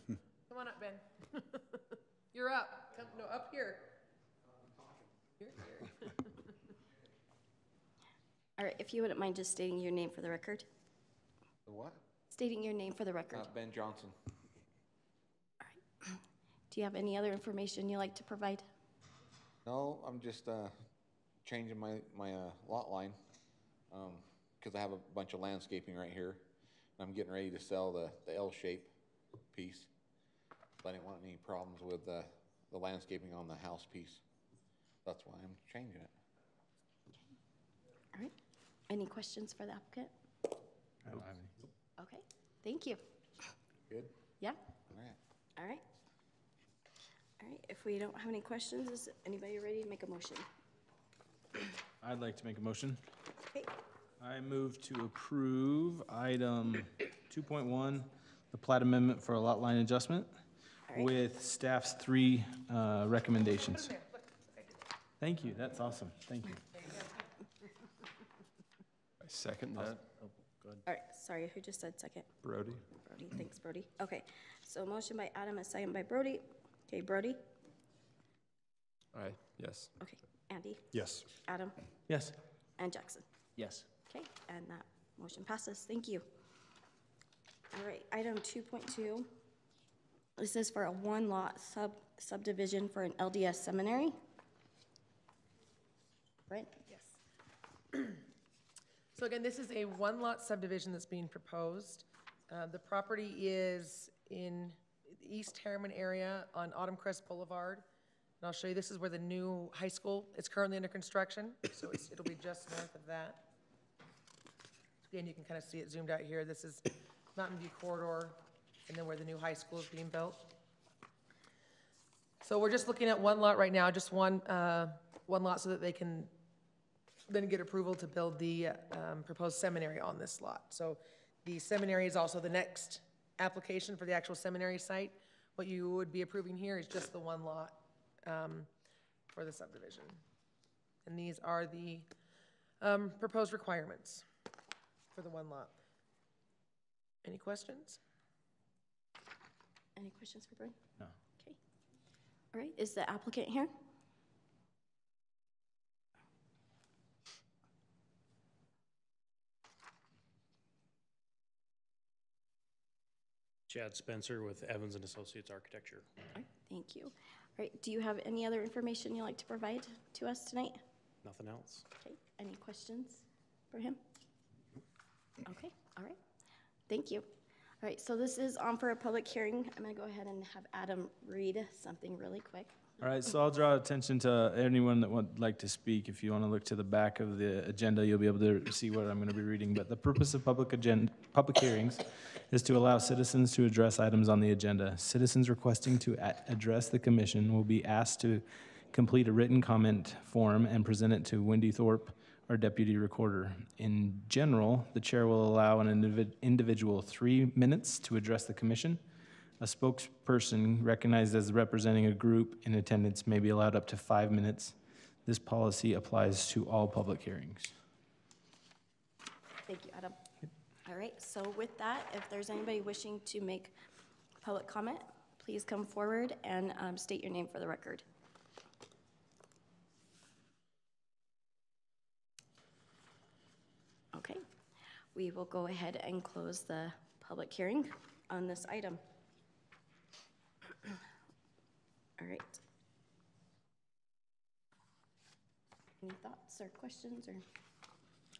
Come on up, Ben. You're up. Come, no, up here. You're here. All right, if you wouldn't mind just stating your name for the record. The what? Stating your name for the record. Ben Johnson. All right. Do you have any other information you'd like to provide? No, I'm just changing my lot line because I have a bunch of landscaping right here. I'm getting ready to sell the L-shape piece, but I didn't want any problems with the landscaping on the house piece. That's why I'm changing it. All right. Any questions for the applicant? I don't have any. Okay. Thank you. Good? Yeah. All right. All right. All right. If we don't have any questions, is anybody ready to make a motion? I'd like to make a motion. Okay. I move to approve item 2.1, the plat amendment for a lot line adjustment All right. with staff's 3 recommendations. Thank you. That's awesome. Thank you. I second that. All right. Sorry, who just said second? Brody? Brody. Thanks, Brody. Okay. So motion by Adam, a second by Brody. Okay, Brody. Aye, yes. Okay. Andy. Yes. Adam. Yes. And Jackson. Yes. Okay, and that motion passes. Thank you. All right, item 2.2. This is for a one-lot subdivision for an LDS seminary. Brent? Yes. So again, this is a one-lot subdivision that's being proposed. The property is in the East Harriman area on Autumn Crest Boulevard. And I'll show you, this is where the new high school is currently under construction, so it'll be just north of that. Again, you can kind of see it zoomed out here. This is Mountain View Corridor, and then where the new high school is being built. So we're just looking at one lot right now, just one lot, so that they can then get approval to build the proposed seminary on this lot. So the seminary is also the next application for the actual seminary site. What you would be approving here is just the one lot for the subdivision. And these are the proposed requirements for the one lot. Any questions? Any questions for Brent? No. Okay. All right, is the applicant here? Chad Spencer with Evans and Associates Architecture. All right, thank you. All right, do you have any other information you'd like to provide to us tonight? Nothing else. Okay, any questions for him? Okay, all right. Thank you. All right, so this is on for a public hearing. I'm gonna go ahead and have Adam read something really quick. All right, so I'll draw attention to anyone that would like to speak. If you want to look to the back of the agenda, you'll be able to see what I'm going to be reading. But the purpose of public hearings is to allow citizens to address items on the agenda. Citizens requesting to address the commission will be asked to complete a written comment form and present it to Wendy Thorpe, our deputy recorder. In general, the chair will allow an individual 3 minutes to address the commission. A spokesperson recognized as representing a group in attendance may be allowed up to 5 minutes. This policy applies to all public hearings. Thank you, Adam. All right, so with that, if there's anybody wishing to make public comment, please come forward and state your name for the record. Okay, we will go ahead and close the public hearing on this item. All right. Any thoughts or questions or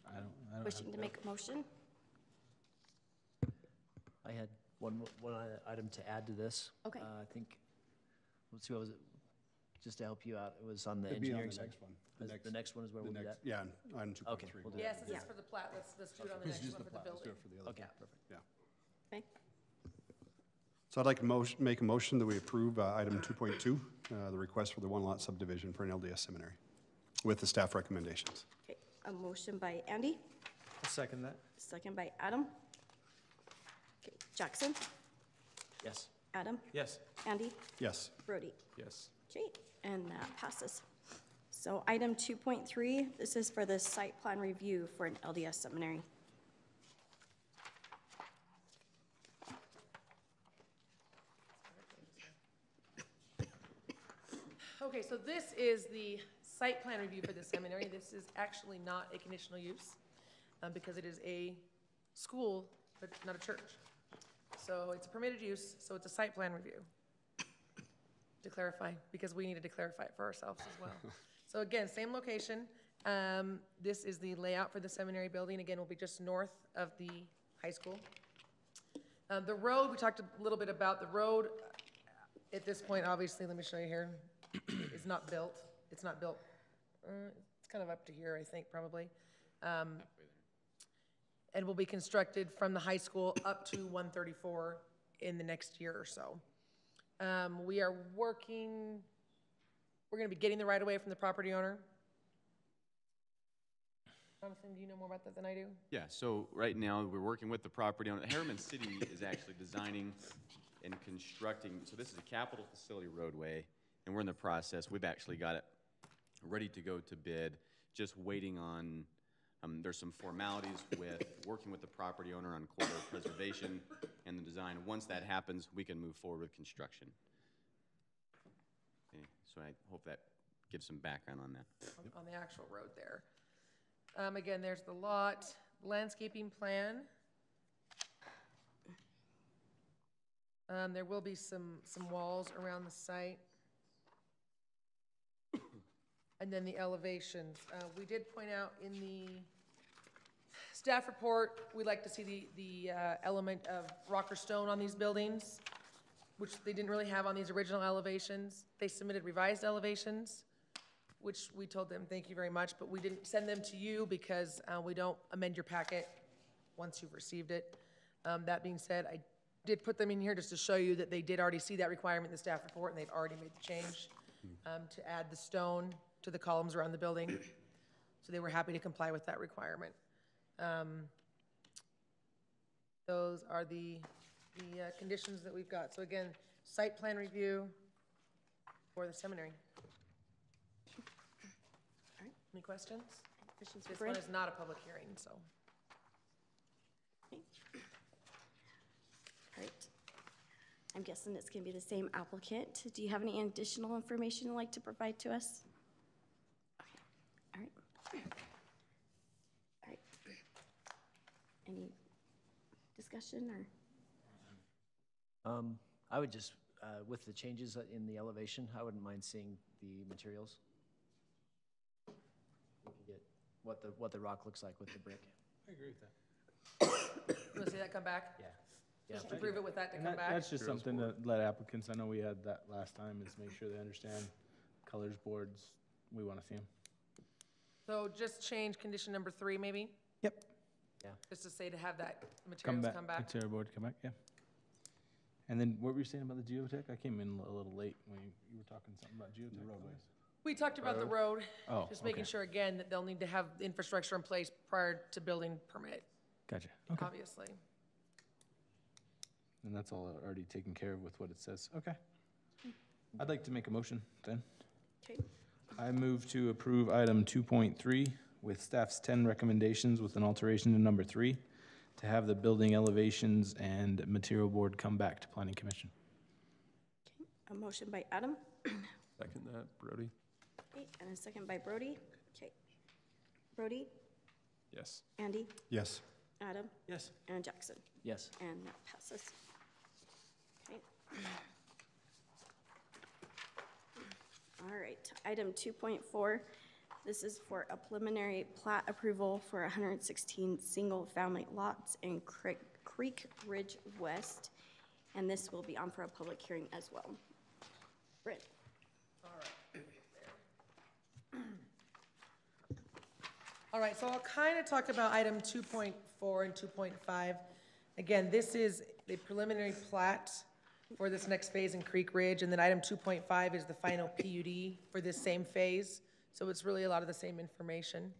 I don't wishing to make a motion? I had one item to add to this. Okay. I think, let's see, what was it? Just to help you out, it was on the It'd be on engineering the side. next one. The next one is where we'll do that? Yeah, on 2.3. Okay, we'll do Yes, that. this is for the plat. Let's do it on the Let's next use one the for the plat. Let's do building. it for the other. Okay, one. perfect. Yeah. Okay. So I'd like to make a motion that we approve item 2.2, the request for the one-lot subdivision for an LDS seminary, with the staff recommendations. Okay, a motion by Andy, I'll second that. second by Adam. Okay, Jackson, Yes. Adam, Yes. Andy, Yes. Brody. Yes. Okay, and that passes. So item 2.3, this is for the site plan review for an LDS seminary. Okay, so this is the site plan review for the seminary. This is actually not a conditional use, because it is a school, but not a church. So it's a permitted use, so it's a site plan review. To clarify, because we needed to clarify it for ourselves as well. So again, same location. This is the layout for the seminary building. Again, will be just north of the high school. The road, we talked a little bit about the road. At this point, obviously, let me show you here, is not built. It's not built. It's kind of up to here, I think, probably. And will be constructed from the high school up to 134 in the next year or so. We are working, we're gonna be getting the right-of-way from the property owner. Jonathan, do you know more about that than I do? Yeah, so right now, we're working with the property owner. Harriman City is actually designing and constructing, so this is a capital facility roadway, and we're in the process. We've actually got it ready to go to bid, just waiting on, there's some formalities with working with the property owner on corridor preservation and the design. Once that happens, we can move forward with construction. Okay, so I hope that gives some background on that. On the actual road there. Again, there's the lot, landscaping plan. There will be some walls around the site. And then the elevations. We did point out in the staff report, we'd like to see the element of rock or stone on these buildings, which they didn't really have on these original elevations. They submitted revised elevations, which we told them, thank you very much, but we didn't send them to you because we don't amend your packet once you've received it. That being said, I did put them in here just to show you that they did already see that requirement in the staff report, and they've already made the change to add the stone to the columns around the building. So they were happy to comply with that requirement. Those are the conditions that we've got. So again, site plan review for the seminary. Any questions? Questions for This one Brent? is not a public hearing, so. Okay. All right. I'm guessing it's going to be the same applicant. Do you have any additional information you'd like to provide to us? Okay. All right. All right. Any discussion or? I would just, with the changes in the elevation, I wouldn't mind seeing the materials. We could get what the rock looks like with the brick. I agree with that. You want to see that come back? Yeah. Yeah. Just approve it with that to And come back? that's just something to let applicants, I know we had that last time, is make sure they understand colors, boards, we want to see them. So just change condition number 3, maybe? Yep. Yeah. Just to say to have that Come materials back, come back. material board, come back, yeah. And then what were you saying about the geotech? I came in a little late when you were talking something about geotech. Roadways. We talked about the road, Oh, just making okay. sure again that they'll need to have the infrastructure in place prior to building permit, Gotcha, okay. obviously. And that's all already taken care of with what it says, okay. I'd like to make a motion then. Okay. I move to approve item 2.3 with staff's 10 recommendations with an alteration to number 3 to have the building elevations and material board come back to planning commission. Okay. A motion by Adam. Second that, Brody? Okay. And a second by Brody. Okay. Brody, Yes. Andy, Yes. Adam, Yes. and Jackson. Yes. And that passes. Okay. All right, item 2.4. This is for a preliminary plat approval for 116 single-family lots in Creek Ridge West, and this will be on for a public hearing as well. Brent? All right, so I'll kind of talk about item 2.4 and 2.5. Again, this is the preliminary plat for this next phase in Creek Ridge, and then item 2.5 is the final PUD for this same phase. So it's really a lot of the same information.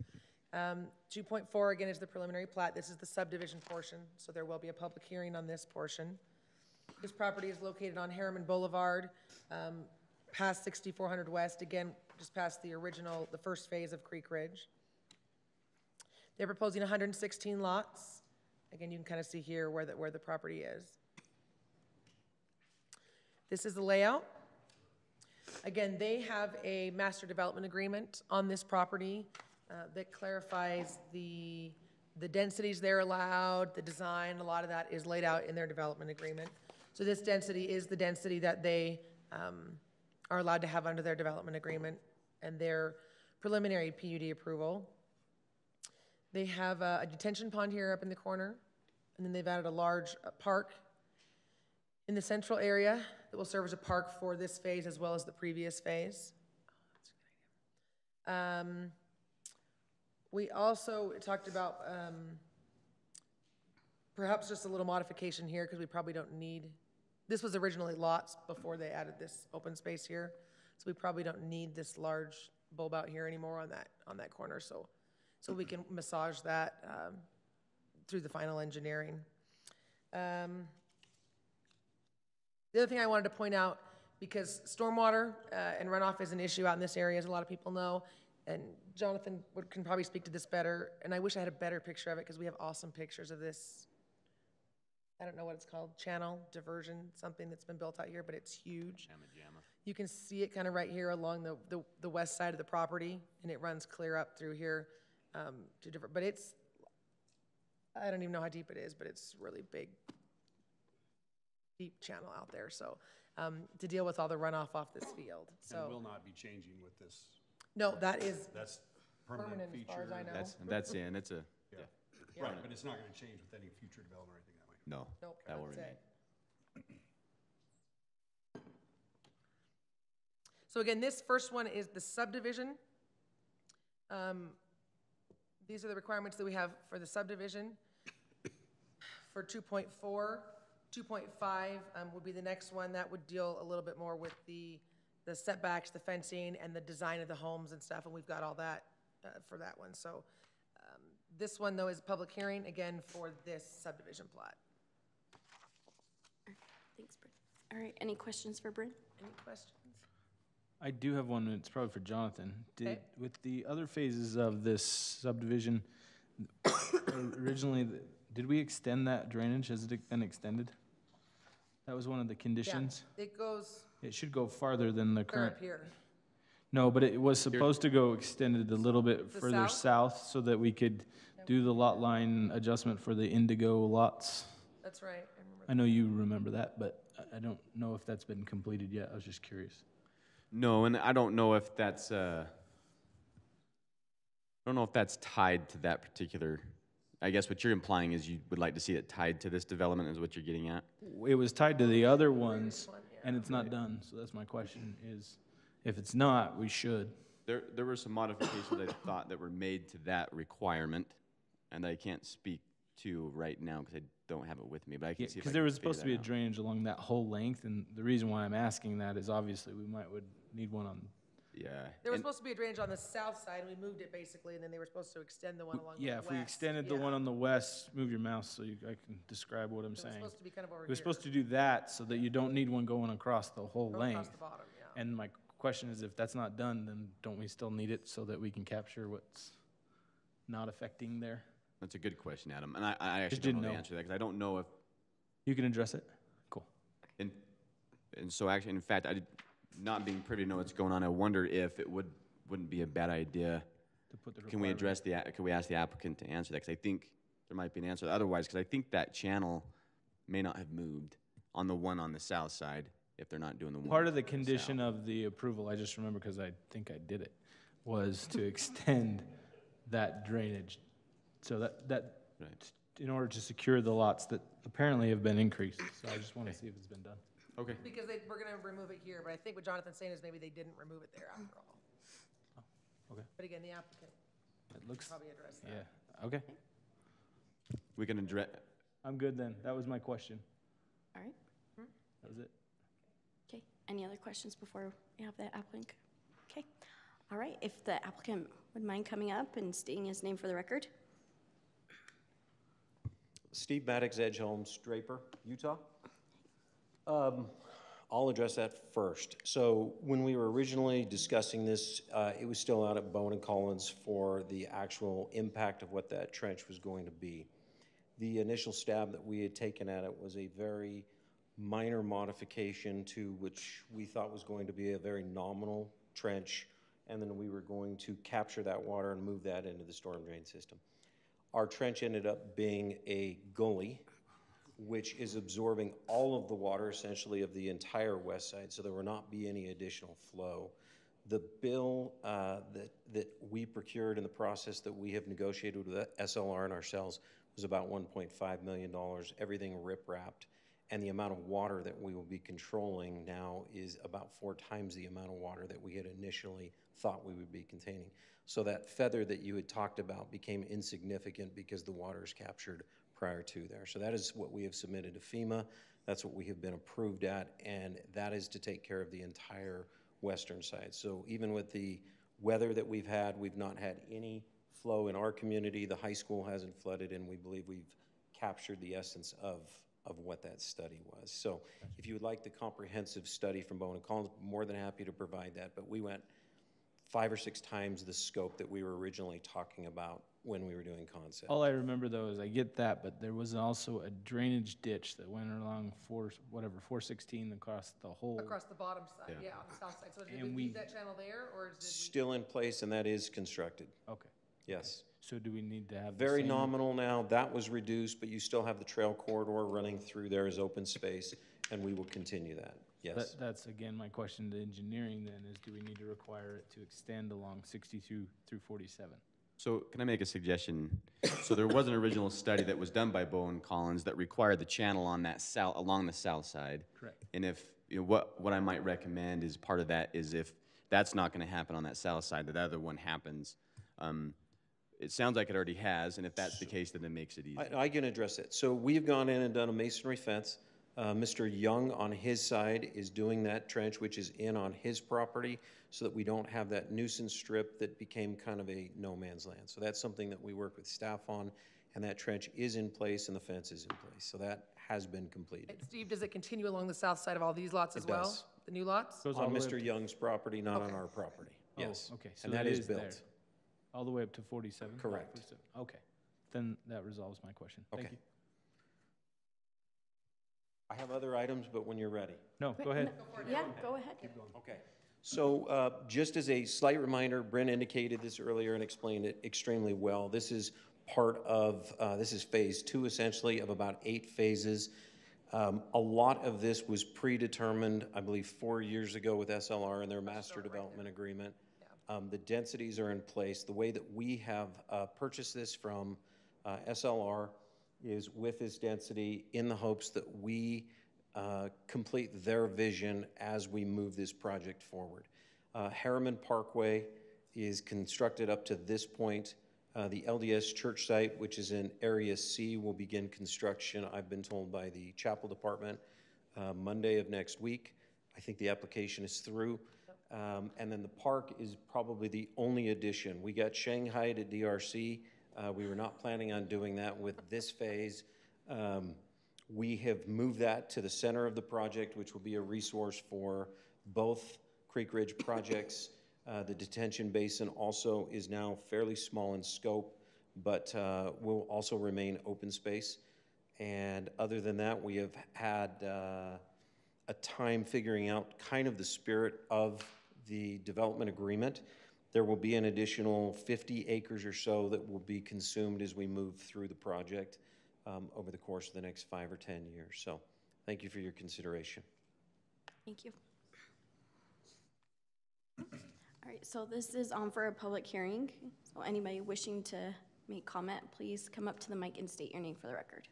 2.4, again, is the preliminary plat. This is the subdivision portion, so there will be a public hearing on this portion. This property is located on Harriman Boulevard, past 6400 West, again, just past the original, the first phase of Creek Ridge. They're proposing 116 lots. Again, you can kind of see here where the property is. This is the layout. Again, they have a master development agreement on this property that clarifies the densities they're allowed, the design, a lot of that is laid out in their development agreement. So this density is the density that they are allowed to have under their development agreement and their preliminary PUD approval. They have a detention pond here up in the corner, and then they've added a large park in the central area that will serve as a park for this phase as well as the previous phase. We also talked about perhaps just a little modification here because we probably don't need, this was originally lots before they added this open space here. So we probably don't need this large bulb out here anymore on that corner. So we can massage that through the final engineering. The other thing I wanted to point out, because stormwater and runoff is an issue out in this area, as a lot of people know, and Jonathan can probably speak to this better, and I wish I had a better picture of it because we have awesome pictures of this, I don't know what it's called, channel, diversion, something that's been built out here, but it's huge. You can see it kind of right here along the west side of the property, and it runs clear up through here to different, but it's, I don't even know how deep it is, but it's really big, deep channel out there, so to deal with all the runoff off this field, so. And will not be changing with this. No, that's permanent permanent as far as I feature. know. That's in, it's a, Yeah. Yeah. Right, but it's not gonna change with any future development or anything that way. no, Nope, that will that's remain. it. So again, this first one is the subdivision. These are the requirements that we have for the subdivision. For 2.4, 2.5 would be the next one. That would deal a little bit more with the setbacks, the fencing, and the design of the homes and stuff, and we've got all that for that one. So this one, though, is a public hearing, again, for this subdivision plat. Thanks, Bryn. All right, any questions for Bryn? Any questions? I do have one, and it's probably for Jonathan. Okay. With the other phases of this subdivision, originally, did we extend that drainage? Has it been extended? That was one of the conditions. Yeah, it goes It should go farther than the clear current. up here. No, but it was supposed to go extended a little bit The further south so that we could do the lot line adjustment for the indigo lots. That's right, I remember. I know you remember that, but I don't know if that's been completed yet. I was just curious. No, and I don't know if that's, tied to that particular, I guess what you're implying is you would like to see it tied to this development is what you're getting at? It was tied to the other ones, and it's not done, so that's my question is, if it's not, we should. There were some modifications I thought that were made to that requirement, and I can't speak to right now because I don't have it with me, but I can see if I Because can there was figure supposed to be that a out. drainage along that whole length, and the reason why I'm asking that is obviously we would need one on, Yeah. There was and- supposed to be a drainage on the south side, and we moved it basically, and then they were supposed to extend the one along the yeah, west. if we extended the Yeah. one on the west, move your mouse so I can describe what I'm It was saying. supposed to be kind of over here. We're supposed to do that so that you don't need one going across the whole Go across length. the bottom, yeah. And my question is, if that's not done, then don't we still need it so that we can capture what's not affecting there? That's a good question, Adam, and I actually Just don't didn't know the know. answer to that because I don't know if, You can address it? Cool. and so actually, in fact, not being privy to know what's going on, I wonder if it wouldn't be a bad idea. To put the Can we requirement. can we ask the applicant to answer that? Because I think there might be an answer otherwise, because I think that channel may not have moved on the one on the south side if they're not doing the one. Part of the to condition south. of the approval, I just remember because I think I did it, was to extend that drainage. So that, Right. in order to secure the lots that apparently have been increased. So I just want to see if it's been done. Okay. Because we're gonna remove it here, but I think what Jonathan's saying is maybe they didn't remove it there after all. Okay. But again, the applicant It looks, probably addressed that. yeah, okay. We can address, I'm good then. That was my question. All right, That was it. okay. Any other questions before we have the applicant? Okay, all right, if the applicant would mind coming up and stating his name for the record. Steve Maddox, Edge Homes, Draper, Utah. I'll address that first. So when we were originally discussing this, it was still out at Bowen and Collins for the actual impact of what that trench was going to be. The initial stab that we had taken at it was a very minor modification to which we thought was going to be a very nominal trench, and then we were going to capture that water and move that into the storm drain system. Our trench ended up being a gully, which is absorbing all of the water essentially of the entire west side, so there will not be any additional flow. The bill that we procured in the process that we have negotiated with SLR and ourselves was about $1.5 million, everything rip-wrapped. And the amount of water that we will be controlling now is about 4 times the amount of water that we had initially thought we would be containing. So that feather that you had talked about became insignificant because the water is captured prior to there. So that is what we have submitted to FEMA. That's what we have been approved at, and that is to take care of the entire western side. So even with the weather that we've had, we've not had any flow in our community. The high school hasn't flooded, and we believe we've captured the essence of what that study was. So if you would like the comprehensive study from Bowen and Collins, more than happy to provide that, but we went 5 or 6 times the scope that we were originally talking about when we were doing concept. All I remember though is I get that, but there was also a drainage ditch that went along 416 across the whole. Across the bottom side, yeah, on the south side. So did And we leave we- that channel there, or did we? Still in place, and that is constructed, Okay. yes. So do we need to have the Very same- nominal now, that was reduced, but you still have the trail corridor running through there as open space, and we will continue that, yes. That's again my question to engineering then is, do we need to require it to extend along 62 through 47? So can I make a suggestion? So there was an original study that was done by Bowen Collins that required the channel on that along the south side. Correct. And if, what I might recommend is part of that is if that's not gonna happen on that south side, that other one happens. It sounds like it already has, and if that's the case, then it makes it easier. I can address it. So we've gone in and done a masonry fence. Mr. Young on his side is doing that trench, which is in on his property, so that we don't have that nuisance strip that became kind of a no man's land. So that's something that we work with staff on, and that trench is in place and the fence is in place. So that has been completed. And Steve, does it continue along the south side of all these lots as It well? does. The new lots? Goes all On the way up Mr. to- Young's property, not on Okay. our property. Oh, Yes. okay, so And that is there. built. All the way up to 47? Correct. 47. Okay, then that resolves my question. Thank Okay. you. I have other items, but when you're ready. No, go ahead. Yeah, go ahead. Okay. So just as a slight reminder, Brent indicated this earlier and explained it extremely well. This is part of, this is phase 2 essentially of about 8 phases. A lot of this was predetermined, I believe, 4 years ago with SLR and their master development agreement. The densities are in place. The way that we have purchased this from SLR is with this density in the hopes that we complete their vision as we move this project forward. Harriman Parkway is constructed up to this point. The LDS church site, which is in Area C, will begin construction, I've been told, by the chapel department Monday of next week. I think the application is through. And then the park is probably the only addition. We got Shanghai to DRC. We were not planning on doing that with this phase. We have moved that to the center of the project, which will be a resource for both Creek Ridge projects. The detention basin also is now fairly small in scope, but will also remain open space. And other than that, we have had a time figuring out kind of the spirit of the development agreement. There will be an additional 50 acres or so that will be consumed as we move through the project over the course of the next 5 or 10 years. So thank you for your consideration. Thank you. All right, so this is on for a public hearing. So anybody wishing to make comment, please come up to the mic and state your name for the record.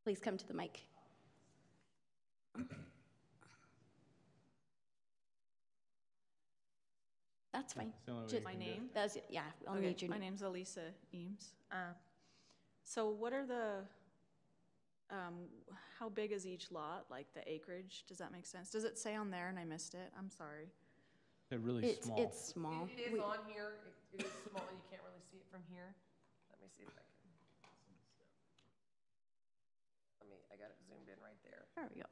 Please come to the mic. That's fine. It's the only way Just- we My can do it. name? That's, yeah, I'll Okay, need your my name. name's Elisa Eames. So what are the, how big is each lot, like the acreage? Does that make sense? Does it say on there and I missed it? I'm sorry. They're really It's, small. it's small. It is We- on here, it is small, you can't really see it from here. Let me see if I can. I got it zoomed in right there. There we go.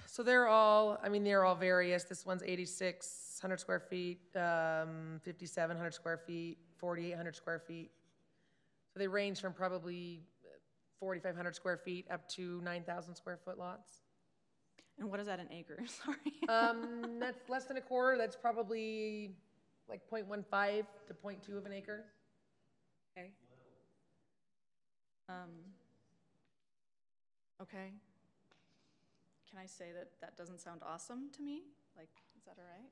So they're all, I mean, they're all various. This one's 8,600 square feet, 5,700 square feet, 4,800 square feet. So they range from probably 4,500 square feet up to 9,000 square foot lots. And what is that in acres? Sorry. That's less than a quarter, that's probably like 0.15 to 0.2 of an acre. Okay. Okay. Can I say that that doesn't sound awesome to me? Like, is that all right?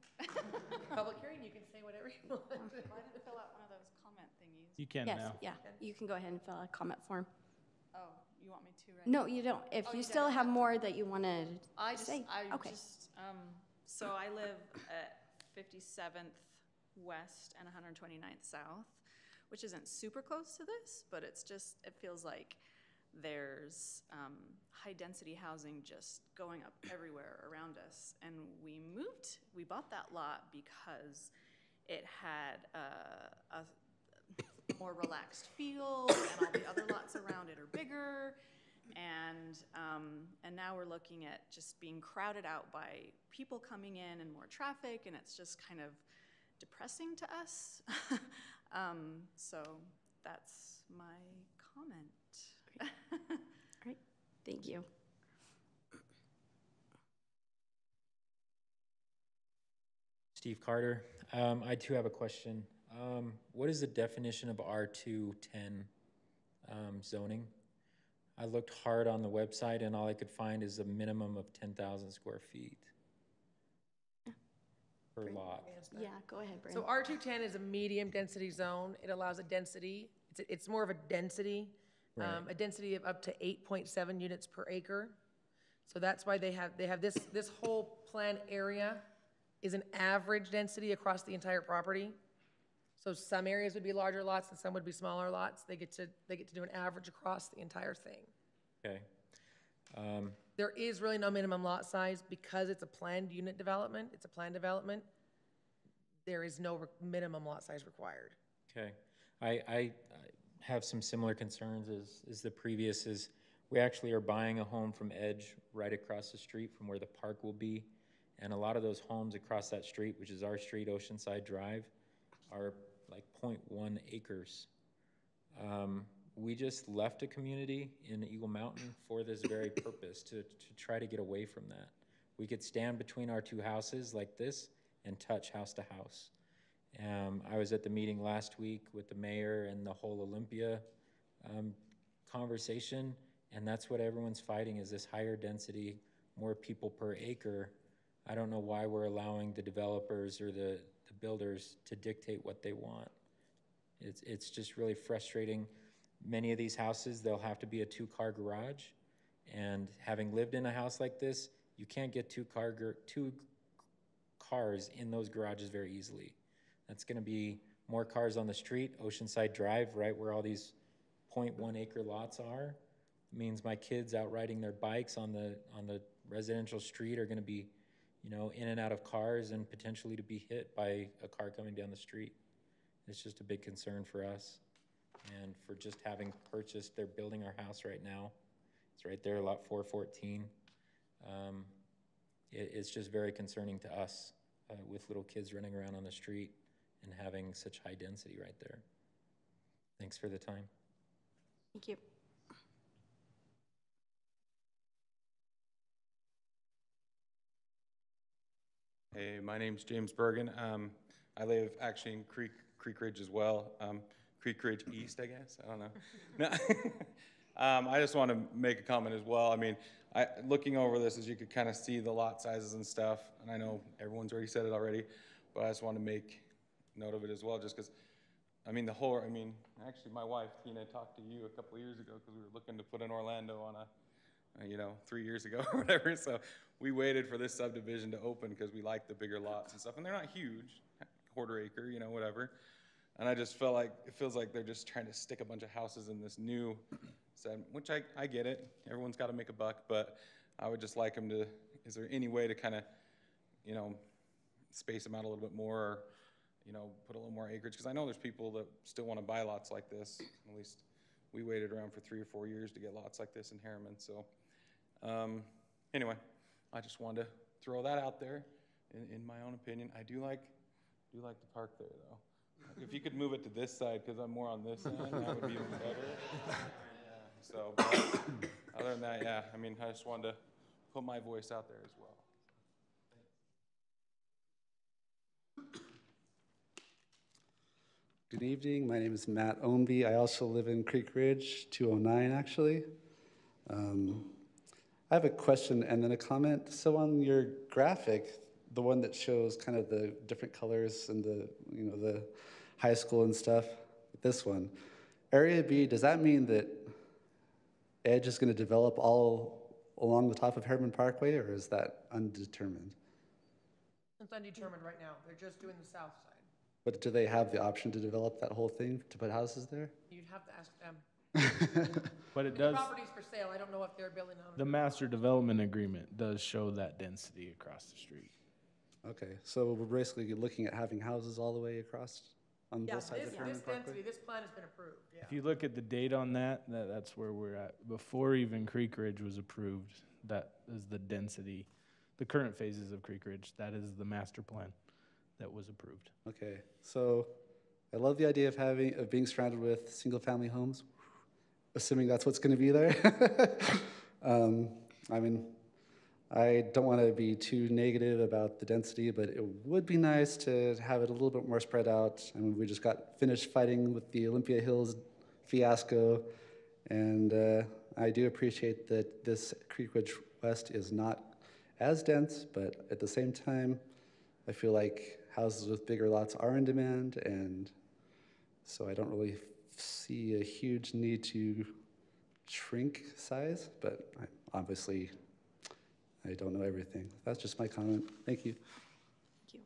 Public hearing, you can say whatever you want. Well, I didn't fill out one of those comment thingies. You can Yes, now. yeah, you can go ahead and fill out a comment form. Oh, you want me to, right? No, you don't. If Oh, you you still don't. have more that you want to say. Okay. So I live at 57th West and 129th South, which isn't super close to this, but it's just, it feels like there's high-density housing just going up everywhere around us. And we bought that lot because it had a more relaxed feel, and all the other lots around it are bigger. And now we're looking at just being crowded out by people coming in and more traffic, and it's just kind of depressing to us. So that's my comment. All right, thank you. Steve Carter. I too have a question. What is the definition of R210 zoning? I looked hard on the website and all I could find is a minimum of 10,000 square feet per lot. Yeah, go ahead, So Brandon. R210 is a medium density zone. It allows a density, it's more of a density, Right. a density of up to 8.7 units per acre. So that's why they have this whole plan area is an average density across the entire property. So some areas would be larger lots and some would be smaller lots. They get to do an average across the entire thing. Okay. There is really no minimum lot size because it's a planned unit development. It's a planned development. There is no minimum lot size required. Okay. I have some similar concerns as the previous is we actually are buying a home from Edge right across the street from where the park will be. And a lot of those homes across that street, which is our street, Oceanside Drive, are like 0.1 acres. We just left a community in Eagle Mountain for this very purpose, to try to get away from that. We could stand between our two houses like this and touch house to house. I was at the meeting last week with the mayor and the whole Olympia conversation, and that's what everyone's fighting is this higher density, more people per acre. I don't know why we're allowing the developers or the builders to dictate what they want. It's just really frustrating. Many of these houses, they'll have to be a two-car garage, and having lived in a house like this, you can't get two cars in those garages very easily. That's gonna be more cars on the street, Oceanside Drive, right where all these 0.1 acre lots are. It means my kids out riding their bikes on the residential street are gonna be, you know, in and out of cars and potentially to be hit by a car coming down the street. It's just a big concern for us. And for just having purchased, they're building our house right now. It's right there, lot 414. It's just very concerning to us with little kids running around on the street and having such high density right there. Thanks for the time. Thank you. Hey, my name's James Bergen. I live actually in Creek Ridge as well. Creek Ridge East, I guess. I don't know. No. I just want to make a comment as well. I mean, looking over this, as you could kind of see the lot sizes and stuff, and I know everyone's already said it already, but I just want to make note of it as well, just because, actually my wife, Tina, talked to you a couple of years ago because we were looking to put in Orlando on 3 years ago or whatever. So we waited for this subdivision to open because we like the bigger lots and stuff, and they're not huge, quarter acre, whatever. And I just felt like, it feels like they're just trying to stick a bunch of houses in this new segment, which I get it. Everyone's got to make a buck, but I would just like them to, is there any way to kind of, space them out a little bit more, or, put a little more acreage? Because I know there's people that still want to buy lots like this. At least we waited around for 3 or 4 years to get lots like this in Harriman. So anyway, I just wanted to throw that out there in my own opinion. I do like the park there, though. If you could move it to this side, because I'm more on this end, that would be even better. So, but other than that, yeah, I mean, I just wanted to put my voice out there as well. Good evening. My name is Matt Ownby. I also live in Creek Ridge, 209 actually. I have a question and then a comment. So on your graphic, the one that shows kind of the different colors and the, you know, the high school and stuff, this one, Area B, does that mean that Edge is going to develop all along the top of Herman Parkway, or is that undetermined? It's undetermined right now. They're just doing the south side. But do they have the option to develop that whole thing, to put houses there? You'd have to ask them. But it The does, property's for sale. I don't know if they're building on the it. master development agreement does show that density across the street. Okay, so we're basically looking at having houses all the way across on Yeah, both sides this of Herman Parkway? density, this plan has been approved, yeah. If you look at the date on that, that's where we're at. Before even Creek Ridge was approved, that is the density, the current phases of Creek Ridge, that is the master plan that was approved. Okay, so I love the idea of being surrounded with single-family homes, assuming that's what's going to be there. I mean, I don't want to be too negative about the density, but it would be nice to have it a little bit more spread out. I mean, we just got finished fighting with the Olympia Hills fiasco, and I do appreciate that this Creek Ridge West is not as dense, but at the same time, I feel like houses with bigger lots are in demand, and so I don't really see a huge need to shrink size, but obviously I don't know everything. That's just my comment. Thank you. Thank you.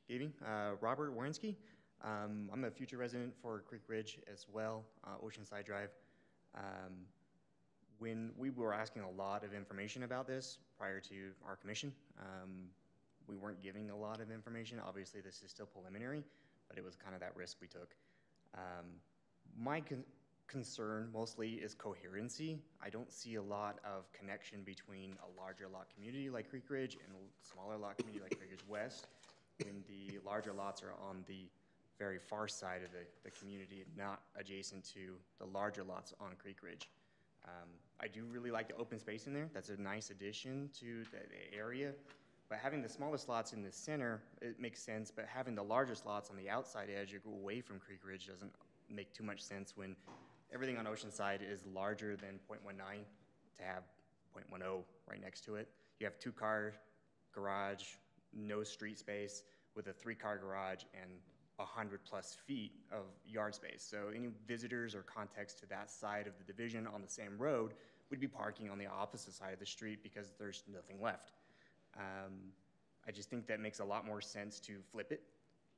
Good evening, Robert Warensky. I'm a future resident for Creek Ridge as well, Oceanside Drive. When we were asking a lot of information about this prior to our commission, we weren't giving a lot of information. Obviously, this is still preliminary, but it was kind of that risk we took. My concern mostly is coherency. I don't see a lot of connection between a larger lot community like Creek Ridge and a smaller lot community like Creek Ridge West, when the larger lots are on the very far side of the community, not adjacent to the larger lots on Creek Ridge. I do really like the open space in there. That's a nice addition to the area. But having the smallest lots in the center, it makes sense, but having the largest lots on the outside edge or go away from Creek Ridge doesn't make too much sense when everything on Oceanside is larger than 0.19 to have 0.10 right next to it. You have 2-car garage, no street space, with a 3-car garage and 100+ feet of yard space. So any visitors or context to that side of the division on the same road would be parking on the opposite side of the street because there's nothing left. I just think that makes a lot more sense to flip it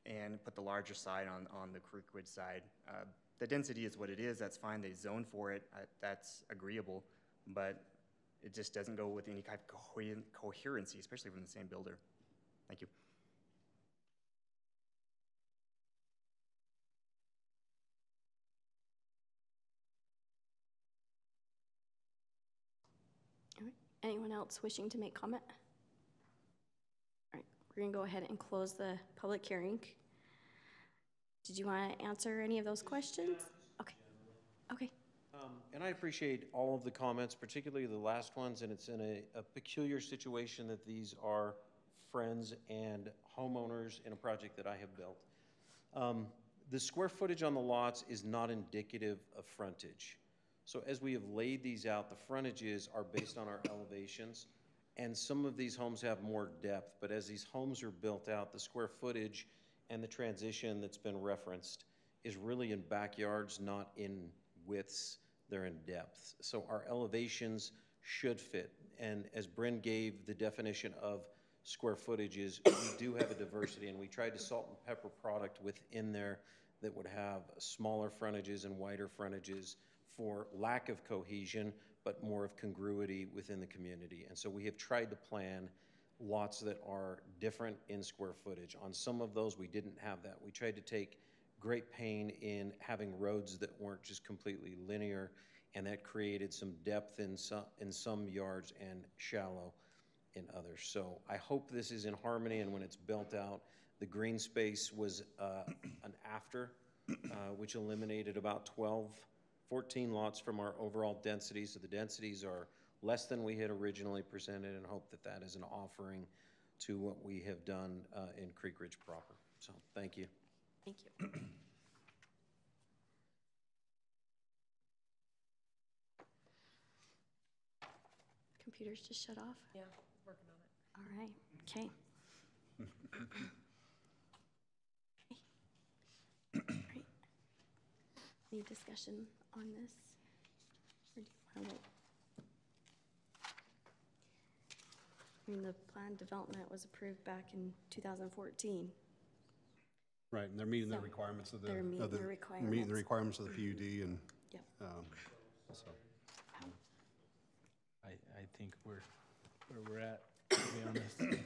and put the larger side on the Creek Ridge side. The density is what it is, that's fine, they zone for it, that's agreeable, but it just doesn't go with any kind of coherency, especially from the same builder. Thank you. All right. Anyone else wishing to make comment? All right, we're gonna go ahead and close the public hearing. Did you want to answer any of those questions? Okay. Okay. And I appreciate all of the comments, particularly the last ones, and it's in a peculiar situation that these are friends and homeowners in a project that I have built. The square footage on the lots is not indicative of frontage. So as we have laid these out, the frontages are based on our elevations, and some of these homes have more depth, but as these homes are built out, the square footage and the transition that's been referenced is really in backyards, not in widths, they're in depth. So our elevations should fit, and as Bryn gave the definition of square footages, we do have a diversity, and we tried to salt and pepper product within there that would have smaller frontages and wider frontages for lack of cohesion, but more of congruity within the community. And so we have tried to plan lots that are different in square footage. On some of those, we didn't have that. We tried to take great pain in having roads that weren't just completely linear and that created some depth in some yards and shallow in others. So I hope this is in harmony, and when it's built out, the green space was an after, which eliminated about 14 lots from our overall density. So the densities are less than we had originally presented, and hope that that is an offering to what we have done in Creek Ridge proper. So thank you. Thank you. Computer's just shut off? Yeah, working on it. All right, okay. Great. Any discussion on this? Or do you want to wait? I mean, the planned development was approved back in 2014. Right, and they're meeting the So, requirements of the. they're meeting of the- the Meeting the requirements. requirements of the PUD and. Yep. So, I think we're where we're at, to be honest. Okay,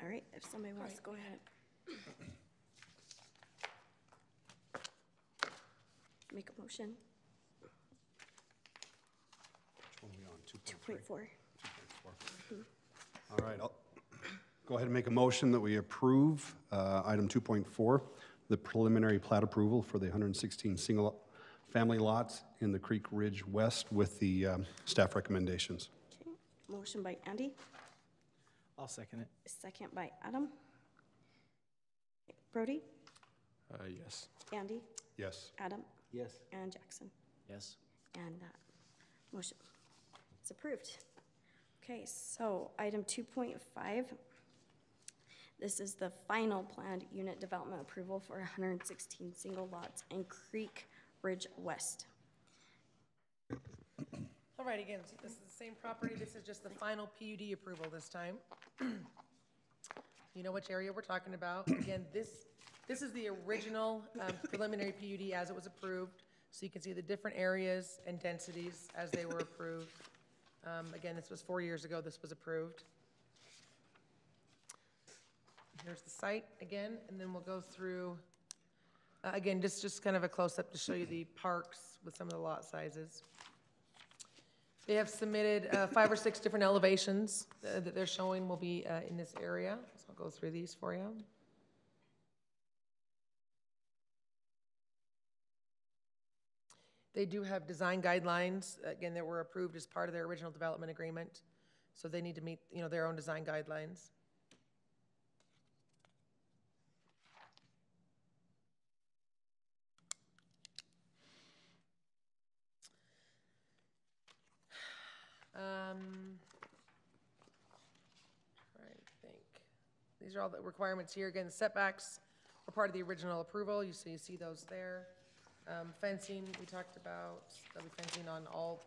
all right, if somebody wants to go ahead. Make a motion. which one are we on? 2.3? 2.4. All right, I'll go ahead and make a motion that we approve item 2.4, the preliminary plat approval for the 116 single-family lots in the Creek Ridge West with the staff recommendations. Okay, motion by Andy, I'll second it. second by Adam. Brody, Yes. Andy, Yes. Adam, Yes. and Jackson. Yes. And that motion is approved. Okay, so item 2.5. This is the final planned unit development approval for 116 single lots in Creek Ridge West. All right, again, so this is the same property. This is just the final PUD approval this time. You know which area we're talking about. Again, this is the original preliminary PUD as it was approved. So you can see the different areas and densities as they were approved. Again, this was 4 years ago this was approved. Here's the site again, and then we'll go through, again, just kind of a close-up to show you the parks with some of the lot sizes. They have submitted 5 or 6 different elevations that they're showing will be in this area. So I'll go through these for you. They do have design guidelines, again, that were approved as part of their original development agreement. So they need to meet, their own design guidelines. Trying to think. These are all the requirements here. Again, the setbacks were part of the original approval. You see those there. Fencing, we talked about. There'll be fencing on all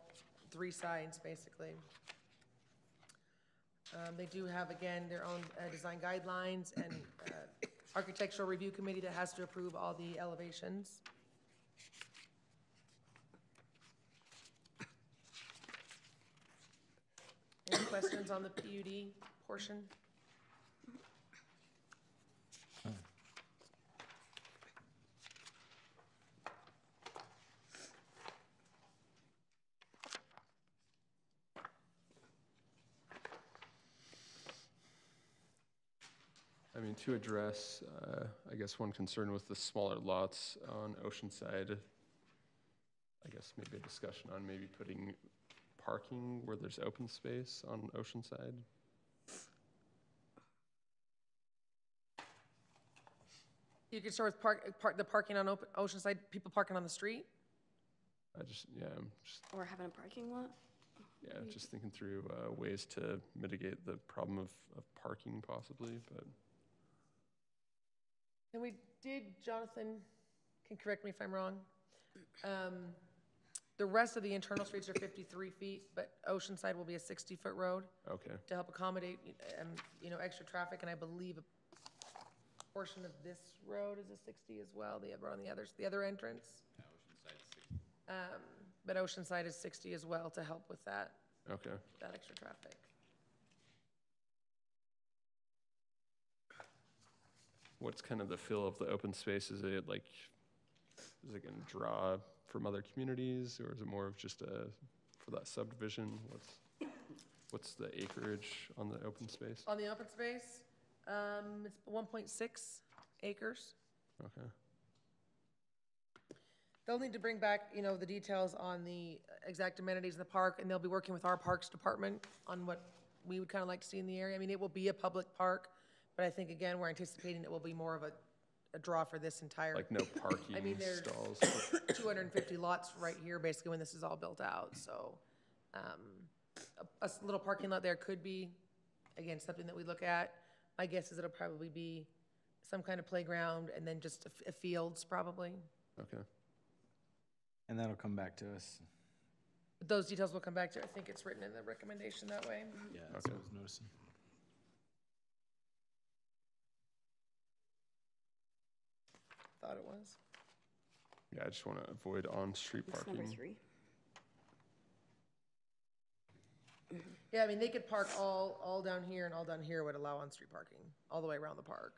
3 sides, basically. They do have, again, their own design guidelines and architectural review committee that has to approve all the elevations. Any questions on the PUD portion? I mean, to address, I guess one concern with the smaller lots on Oceanside, I guess maybe a discussion on maybe putting parking where there's open space on Oceanside. You could start with the parking on Oceanside, people parking on the street? I'm just, Or having a parking lot? just thinking through ways to mitigate the problem of parking possibly, but. And we did, Jonathan can correct me if I'm wrong. The rest of the internal streets are 53 feet, but Oceanside will be a 60-foot road. Okay. To help accommodate, extra traffic, and I believe a portion of this road is a 60 as well, the road on the other entrance. Yeah, Oceanside 60. But Oceanside is 60 as well to help with that. Okay. That extra traffic. What's kind of the feel of the open space? Is it like is it gonna draw from other communities, or is it more of just for that subdivision? What's the acreage on the open space? On the open space, it's 1.6 acres. Okay. They'll need to bring back, you know, the details on the exact amenities in the park, and they'll be working with our Parks Department on what we would kind of like to see in the area. I mean, it will be a public park, but I think, again, we're anticipating it will be more of a draw for this entire. Like no parking I mean, there's stalls? 250 lots right here, basically, when this is all built out, so a little parking lot there could be, again, something that we look at. My guess is it'll probably be some kind of playground and then just a fields, probably. Okay. And that'll come back to us. But those details will come back to, I think it's written in the recommendation that way. Yeah, that's what I was noticing. Thought it was. Yeah, I just want to avoid on-street It's parking. number 3. Yeah, I mean, they could park all down here, and all down here would allow on-street parking, all the way around the park.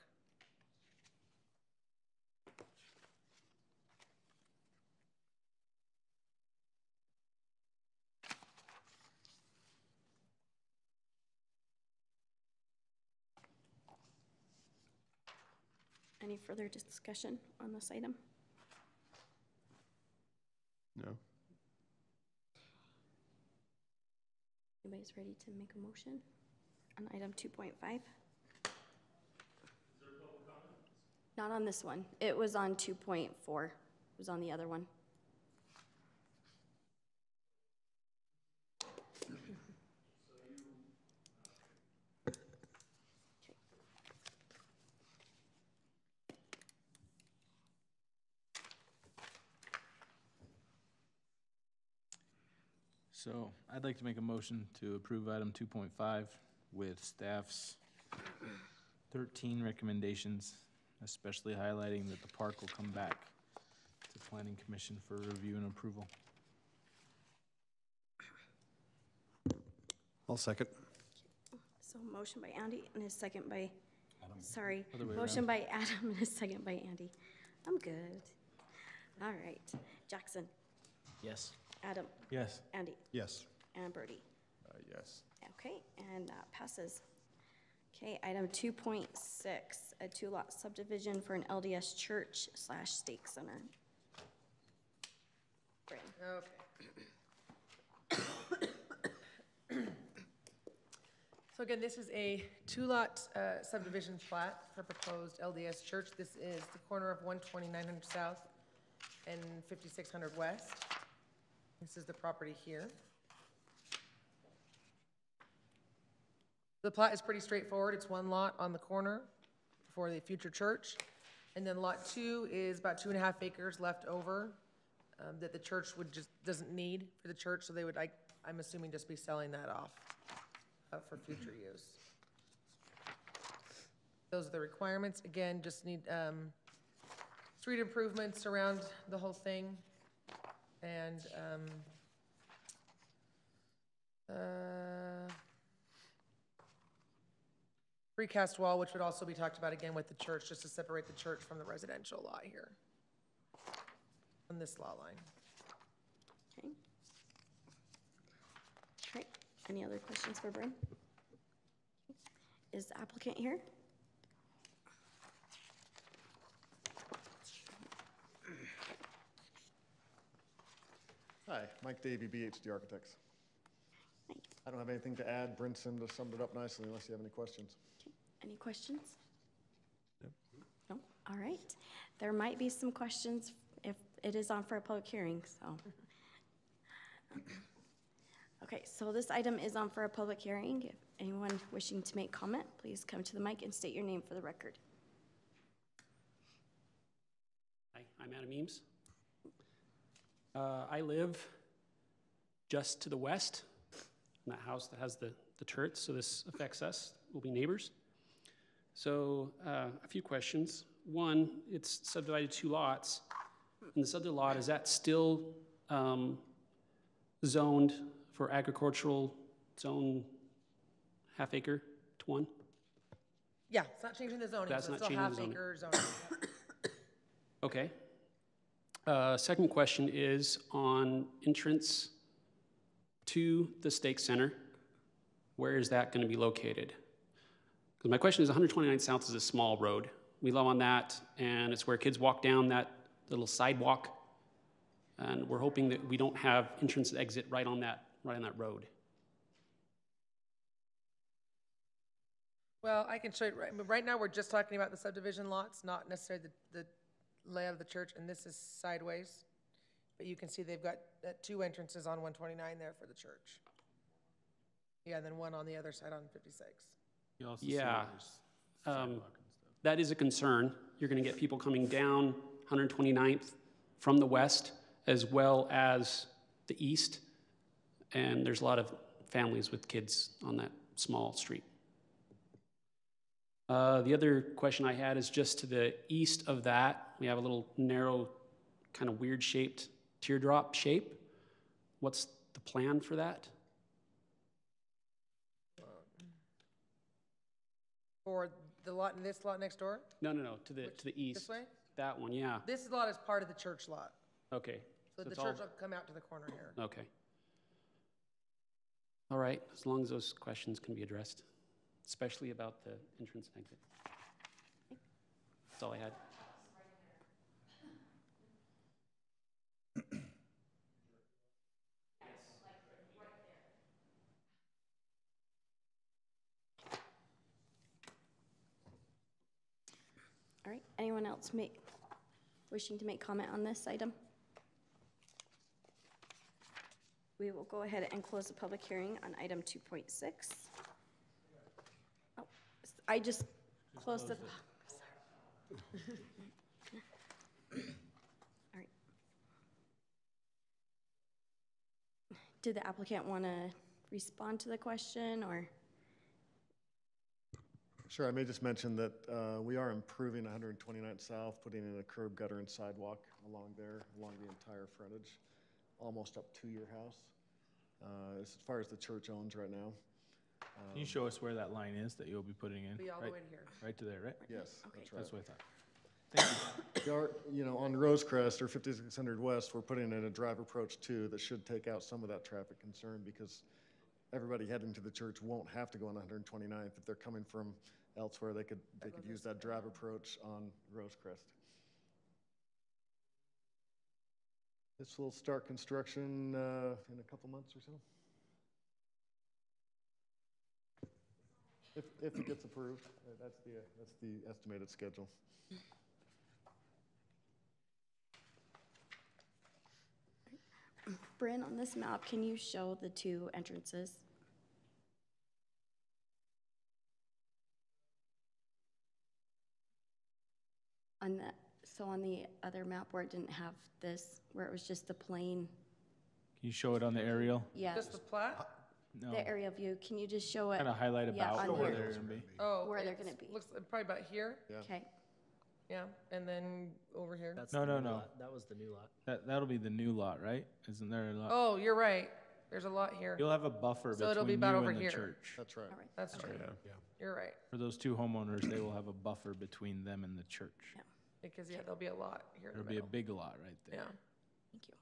Any further discussion on this item? No. Anybody's ready to make a motion on item 2.5? Not on this one. It was on 2.4. It was on the other one. So I'd like to make a motion to approve item 2.5 with staff's 13 recommendations, especially highlighting that the park will come back to Planning Commission for review and approval. I'll second. So motion by Andy and a second by, sorry, Other way motion by Adam and a second by Andy. I'm good. All right. Jackson, Yes. Adam, Yes. Andy, Yes. and Birdie. Yes. Okay, and that passes. Okay, item 2.6, a 2-lot subdivision for an LDS church / stake center. Bryn. Okay. So again, this is a 2-lot subdivision plat for proposed LDS church. This is the corner of 12900 South and 5600 West. This is the property here. The plat is pretty straightforward. It's 1 lot on the corner for the future church. And then lot 2 is about 2.5 acres left over that the church doesn't need for the church, so they would, I'm assuming, just be selling that off for future use. Those are the requirements. Again, just need street improvements around the whole thing, and precast wall, which would also be talked about again with the church, just to separate the church from the residential lot here on this lot line. Okay. All right, any other questions for Bryn? Is the applicant here? Hi, Mike Davey, BHD Architects. I don't have anything to add. Brinson just summed it up nicely unless you have any questions. Okay. Any questions? No? All right. There might be some questions if it is on for a public hearing, so. Okay, so this item is on for a public hearing. If anyone wishing to make comment, please come to the mic and state your name for the record. Hi, I'm Adam Eames. I live just to the west in that house that has the turrets, so this affects us. We'll be neighbors. So a few questions. One, it's subdivided 2 lots. And this other lot, is that still zoned for agricultural zone ½ acre to 1? Yeah, it's not changing the zoning, That's so it's not still changing the half acre zoning. Okay. Second question is on entrance to the Stake Center. Where is that going to be located? Because my question is 129 South is a small road. We live on that, and it's where kids walk down that little sidewalk. And we're hoping that we don't have entrance and exit right on that road. Well, I can show you, right now, we're just talking about the subdivision lots, not necessarily the layout of the church, and this is sideways. But you can see they've got two entrances on 129 there for the church. Yeah, and then one on the other side on 56. You also Yeah. see there's sidewalk and stuff. That is a concern. You're going to get people coming down 129th from the west as well as the east. And there's a lot of families with kids on that small street. The other question I had is just to the east of that, we have a little narrow, kind of weird shaped teardrop shape. What's the plan for that? For the lot, this lot next door? No, to the east. This way? That one, yeah. This lot is part of the church lot. Okay. So the it's church will come out to the corner here. Okay. All right, as long as those questions can be addressed, especially about the entrance and exit. That's all I had. All right, anyone else wishing to make comment on this item? We will go ahead and close the public hearing on item 2.6. Oh, I just closed the. Sorry. All right. Did the applicant want to respond to the question, or? Sure, I may just mention that we are improving 129th South, putting in a curb, gutter, and sidewalk along there, along the entire frontage, almost up to your house, as far as the church owns right now. Can you show us where that line is that you'll be putting in? Be all the Right- way to here. Right to there, right? Yes, that's right. That's what I thought. Thank you. We are, on Rosecrest or 5600 West, we're putting in a drive approach too that should take out some of that traffic concern, because everybody heading to the church won't have to go on 129th. If they're coming from elsewhere, they could use that drive approach on Rosecrest. This will start construction in a couple months or so. If it gets approved, that's the estimated schedule. Bryn, on this map, can you show the two entrances? On the other map where it didn't have this, where it was just the plain, Can you show it on the aerial? yeah, Just the plat? No. the area view, can you just show it? Kind of highlight Yeah, about on where here. they're gonna be. Oh. Where they're it's- gonna be. Looks probably about here, Okay, yeah, and then over here. That's No, the no, new no. lot. That was the new lot. That'll be the new lot, right? Isn't there a lot? Oh, you're right. There's a lot here. You'll have a buffer So it'll be between about you over and the here. church. That's right. all right. That's true. You're right, For those two homeowners, they will have a buffer between them and the church. because, yeah, there'll be a lot here in the There'll be a middle. big lot right there. Yeah, Thank you.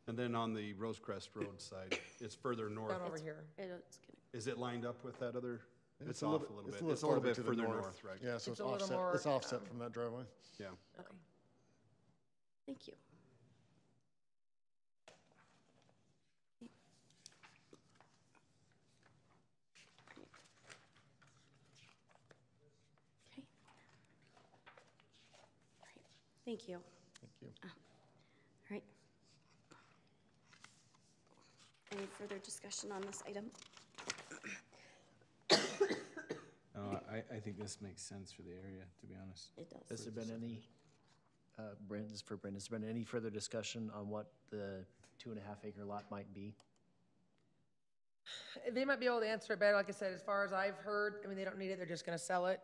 And then on the Rosecrest Road side, it's further north. down over here. It's gonna, Is it lined up with that other? It's a off little- a little it's bit. a It's a little farther bit to the further north. north, right? Yeah, so It's it's a little offset. more, It's offset from that driveway. Yeah. okay. Thank you. Okay. All right. Thank you. Thank you. All right. Any further discussion on this item? I think this makes sense for the area, to be honest. It does. Has there been any, Brent, this is for Brent, has there been any further discussion on what the 2.5 acre lot might be? They might be able to answer it better, like I said, as far as I've heard, I mean, they don't need it, they're just gonna sell it.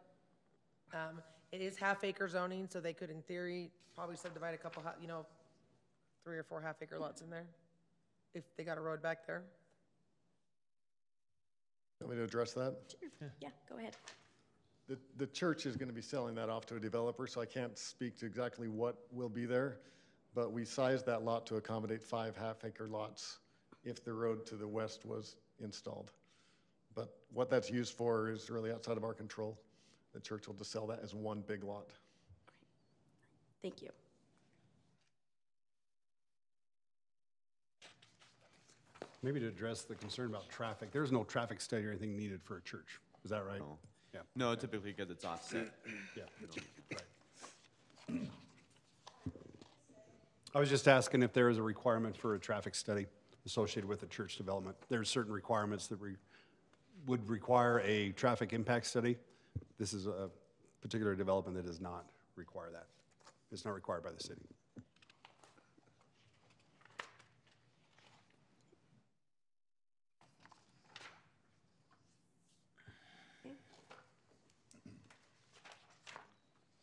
It is half-acre zoning, so they could, in theory, probably subdivide a couple, 3 or 4 half-acre lots in there, if they got a road back there. Want me to address that? Sure. Yeah, go ahead. The church is going to be selling that off to a developer, so I can't speak to exactly what will be there. but we sized that lot to accommodate 5 half-acre lots if the road to the west was installed. But what that's used for is really outside of our control. The church will just sell that as one big lot. Thank you. Maybe to address the concern about traffic, there's no traffic study or anything needed for a church. Is that right? No. Yeah. No, typically because it's offset. Yeah. Right. I was just asking if there is a requirement for a traffic study associated with the church development. There's certain requirements that would require a traffic impact study. This is a particular development that does not require that. It's not required by the city.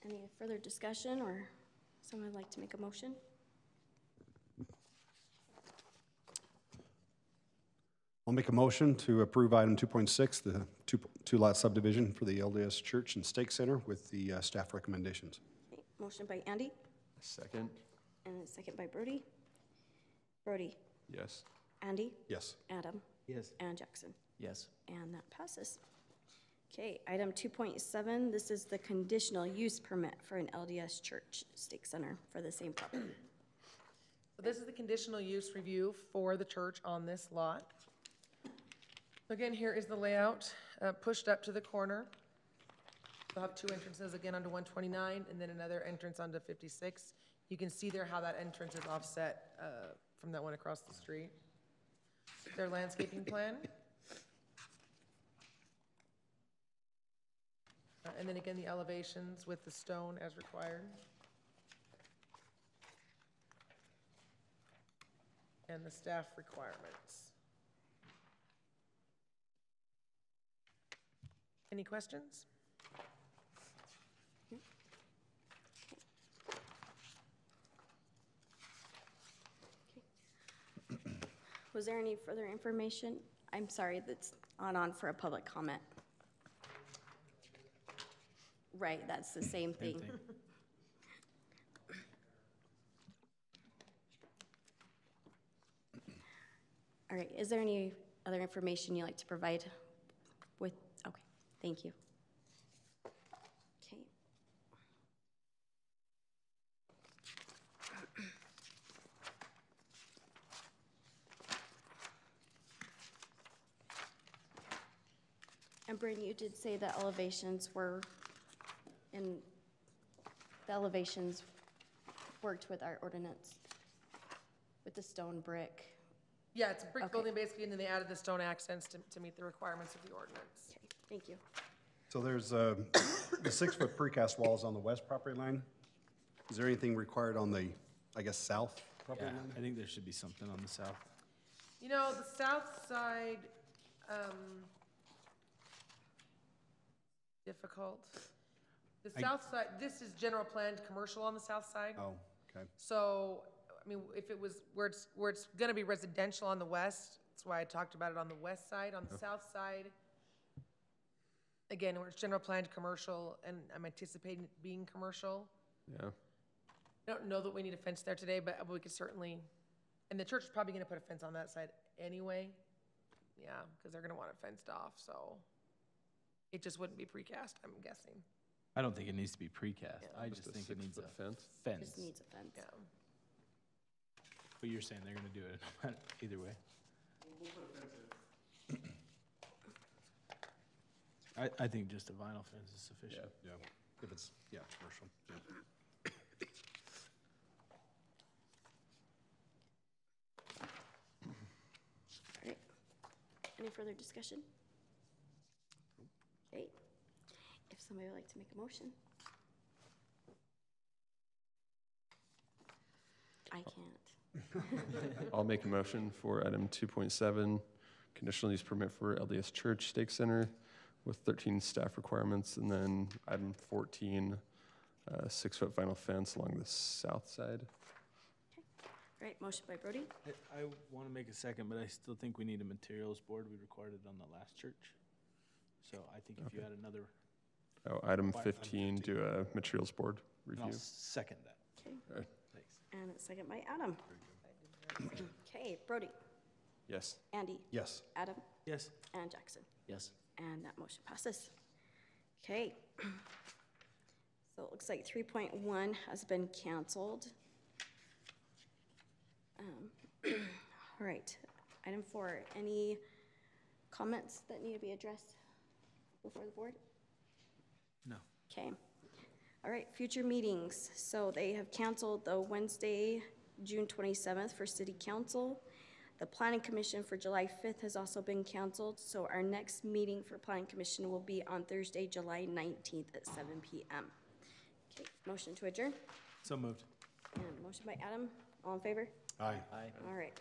Any further discussion, or someone would like to make a motion? I'll make a motion to approve item 2.6, the two-lot subdivision for the LDS Church and Stake Center with the staff recommendations. Okay, motion by Andy, Second? and a second by Brody. Brody, Yes. Andy, Yes. Adam, Yes. and Jackson. Yes. And that passes. Okay, item 2.7, this is the conditional use permit for an LDS Church Stake Center for the same property. So this is the conditional use review for the church on this lot. Again, here is the layout, pushed up to the corner. They'll have two entrances again onto 129 and then another entrance onto 56. You can see there how that entrance is offset from that one across the street. Their landscaping plan. And then again, the elevations with the stone as required. And the staff requirements. Any questions? Was there any further information? I'm sorry, that's on for a public comment. Right, that's the same thing. All right, is there any other information you'd like to provide with, okay, thank you. Okay. And Bryn, you did say the elevations were worked with our ordinance, with the stone brick. Yeah, it's a brick Okay. building basically, and then they added the stone accents to meet the requirements of the ordinance. Okay, thank you. So there's the 6-foot precast walls on the west property line. Is there anything required on the, I guess, south property Yeah, line? I think there should be something on the south. You know, the south side, difficult. The south side, this is general planned commercial on the south side. Oh, okay. So, I mean, if it was where it's gonna be residential on the west, that's why I talked about it on the west side. On the south side, again, where it's general planned commercial, and I'm anticipating it being commercial. Yeah. I don't know that we need a fence there today, but we could certainly, and the church is probably gonna put a fence on that side anyway. Yeah, because they're gonna want it fenced off, so it just wouldn't be precast, I'm guessing. I don't think it needs to be precast. I just Just a think it needs a 6-foot fence? fence. Just needs a fence. Yeah. But you're saying they're gonna do it either way. I think just a vinyl fence is sufficient. Yeah, if it's, yeah, commercial. Yeah. All right. Any further discussion? Okay. If somebody would like to make a motion. I can't. I'll make a motion for item 2.7, conditional use permit for LDS Church Stake Center with 13 staff requirements, and then item 14, 6-foot vinyl fence along the south side. All right, motion by Brody. I want to make a second, but I still think we need a materials board. We required it on the last church. So I think if you had another, Oh, item Why- 15, do a materials board and I'll review. second that. Okay. All right. Thanks. And a second by Adam. Okay, Brody, Yes. Andy, Yes. Adam, Yes. and Jackson. Yes. And that motion passes. Okay. So it looks like 3.1 has been canceled. All right, item 4, any comments that need to be addressed before the board? No. Okay. All right, future meetings. So they have canceled the Wednesday, June 27th for city council. The planning commission for July 5th has also been canceled. So our next meeting for planning commission will be on Thursday, July 19th at 7 p.m. Okay, motion to adjourn. So moved. And motion by Adam. All in favor? Aye. Aye. All right.